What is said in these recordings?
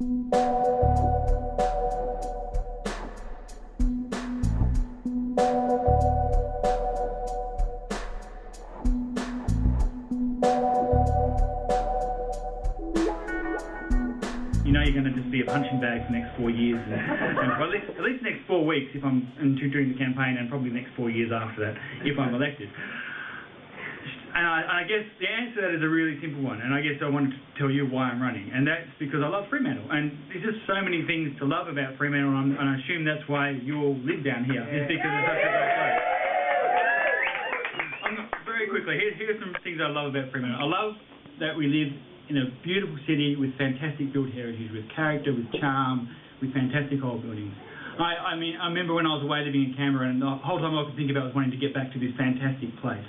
You know you're going to just be a punching bag for the next 4 years, and well, at least the next 4 weeks if I'm during the campaign, and probably the next 4 years after that if I'm elected. And I guess the answer to that is a really simple one, and I guess I wanted to tell you why I'm running, and that's because I love Fremantle, and there's just so many things to love about Fremantle, and I assume that's why you all live down here, is because it's such a great place. Very quickly, here's some things I love about Fremantle. I love that we live in a beautiful city with fantastic built heritage, with character, with charm, with fantastic old buildings. I mean, I remember when I was away living in Canberra, and the whole time I could think about was wanting to get back to this fantastic place.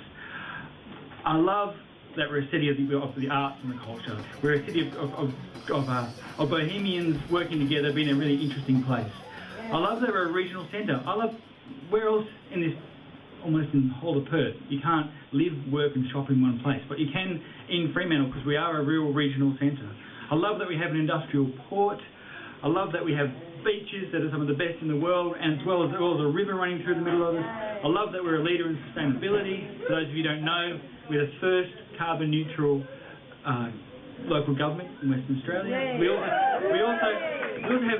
I love that we're a city of the arts and the culture. We're a city of bohemians working together, being a really interesting place. I love that we're a regional centre. I love where else in this, almost in the whole of Perth, you can't live, work and shop in one place, but you can in Fremantle because we are a real regional centre. I love that we have an industrial port. I love that we have beaches that are some of the best in the world, and as well as a river running through the middle of us. I love that we're a leader in sustainability. For those of you who don't know, we're the first carbon neutral local government in Western Australia. We also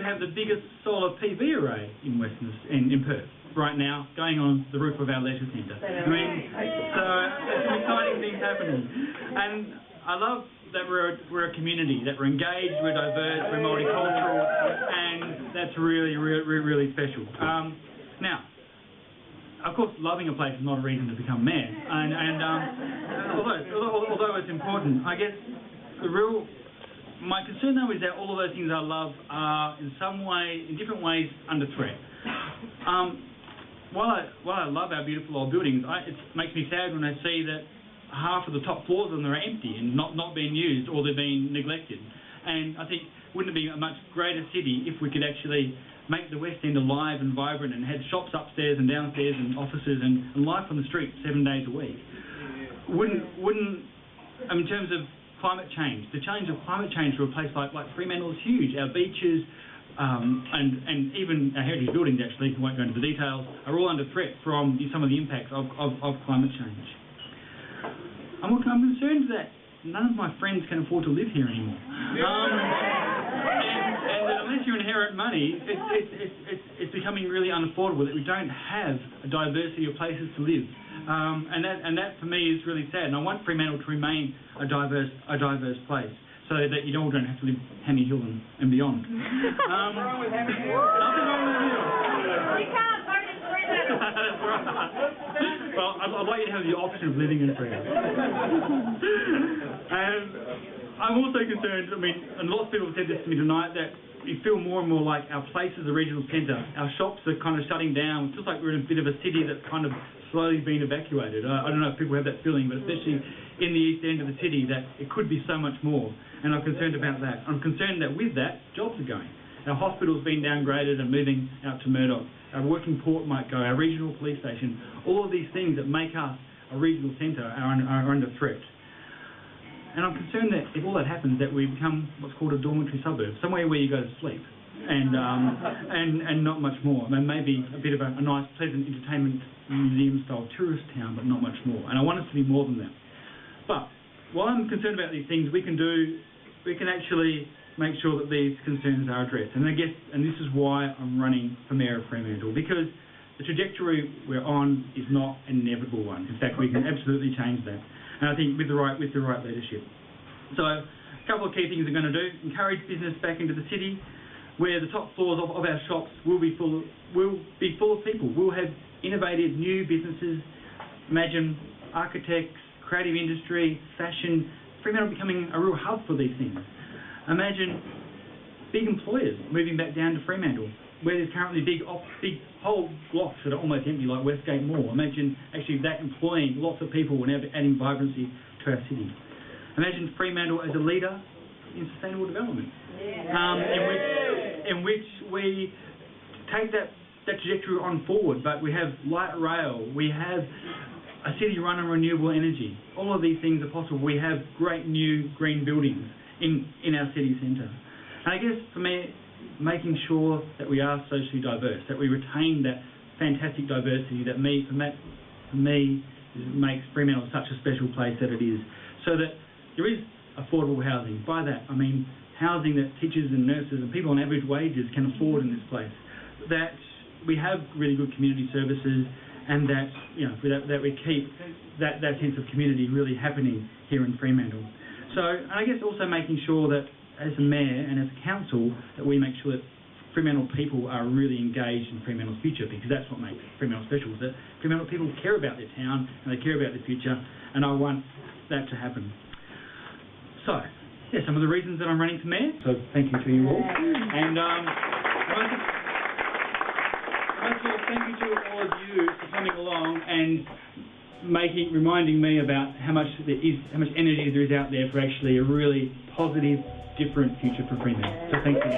have the biggest solar PV array in Perth right now, going on the roof of our leisure centre. I mean, so there's some exciting things happening, and I love that we're a community, that we're engaged, we're diverse, we're multicultural, and that's really, really special. Now, of course, loving a place is not a reason to become mayor, and although it's important, I guess my concern though is that all of those things I love are in some way, in different ways, under threat. While I love our beautiful old buildings, it makes me sad when I see that half of the top floors of them are empty and not being used, or they're being neglected. And I think, wouldn't it be a much greater city if we could actually make the West End alive and vibrant and had shops upstairs and downstairs and offices and life on the street 7 days a week? In terms of climate change, the challenge of climate change to a place like Fremantle is huge. Our beaches and even our heritage buildings, actually, I won't go into the details, are all under threat from some of the impacts of climate change. I'm concerned that none of my friends can afford to live here anymore. And that unless you inherit money, it's becoming really unaffordable, that we don't have a diversity of places to live. And that for me is really sad. And I want Fremantle to remain a diverse place, so that you all don't have to live Hammy Hill and beyond. Nothing wrong with Hammy Hill. Nothing wrong with Hill. We can't vote in Fremantle. That's right. Well, I'd like you to have the option of living in Fremantle. And I'm also concerned, and lots of people have said this to me tonight, that we feel more and more like our place is a regional centre. Our shops are kind of shutting down. It feels like we're in a bit of a city that's kind of slowly being evacuated. I don't know if people have that feeling, but especially in the east end of the city, that it could be so much more. And I'm concerned about that. I'm concerned that with that, jobs are going. Our hospital's been downgraded and moving out to Murdoch. Our working port might go, our regional police station. All of these things that make us a regional centre are under threat. And I'm concerned that if all that happens, that we become what's called a dormitory suburb, somewhere where you go to sleep, and not much more. I mean, maybe a bit of a nice, pleasant entertainment museum-style tourist town, but not much more. And I want us to be more than that. But while I'm concerned about these things, we can actually make sure that these concerns are addressed. And this is why I'm running for Mayor of Fremantle, because the trajectory we're on is not an inevitable one. In fact, we can absolutely change that. And I think with the right leadership. So a couple of key things we're going to do: encourage business back into the city, where the top floors of our shops will be full of people. We'll have innovative new businesses. Imagine architects, creative industry, fashion, Fremantle becoming a real hub for these things. Imagine big employers moving back down to Fremantle, where there's currently big whole blocks that are almost empty, like Westgate Mall. Imagine actually that employing lots of people and adding vibrancy to our city. Imagine Fremantle as a leader in sustainable development, in which we take that trajectory on forward, but we have light rail, we have a city run on renewable energy. All of these things are possible. We have great new green buildings in our city centre. And I guess for me, making sure that we are socially diverse, that we retain that fantastic diversity that for me makes Fremantle such a special place that it is, so that there is affordable housing. By that I mean housing that teachers and nurses and people on average wages can afford in this place, that we have really good community services, and that, you know, that we keep that sense of community really happening here in Fremantle. So I guess also making sure that as a mayor and as a council that we make sure that Fremantle people are really engaged in Fremantle's future, because that's what makes Fremantle special, is that Fremantle people care about their town and they care about their future, and I want that to happen. So, yeah, some of the reasons that I'm running for mayor, so thank you to you all. And most of all, thank you to all of you for coming along and reminding me about how much energy there is out there for actually a really positive, different future for Fremantle. So thank you.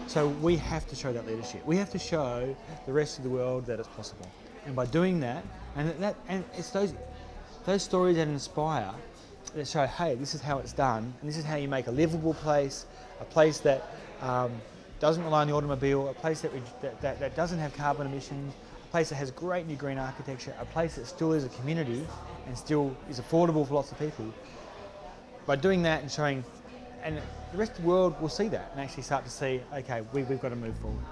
So we have to show that leadership. We have to show the rest of the world that it's possible. And by doing that, and it's those stories that inspire, that show, hey, this is how it's done, and this is how you make a livable place, a place that doesn't rely on the automobile, a place that doesn't have carbon emissions, a place that has great new green architecture, a place that still is a community and still is affordable for lots of people. By doing that and showing, and the rest of the world will see that and actually start to see, okay, we've got to move forward.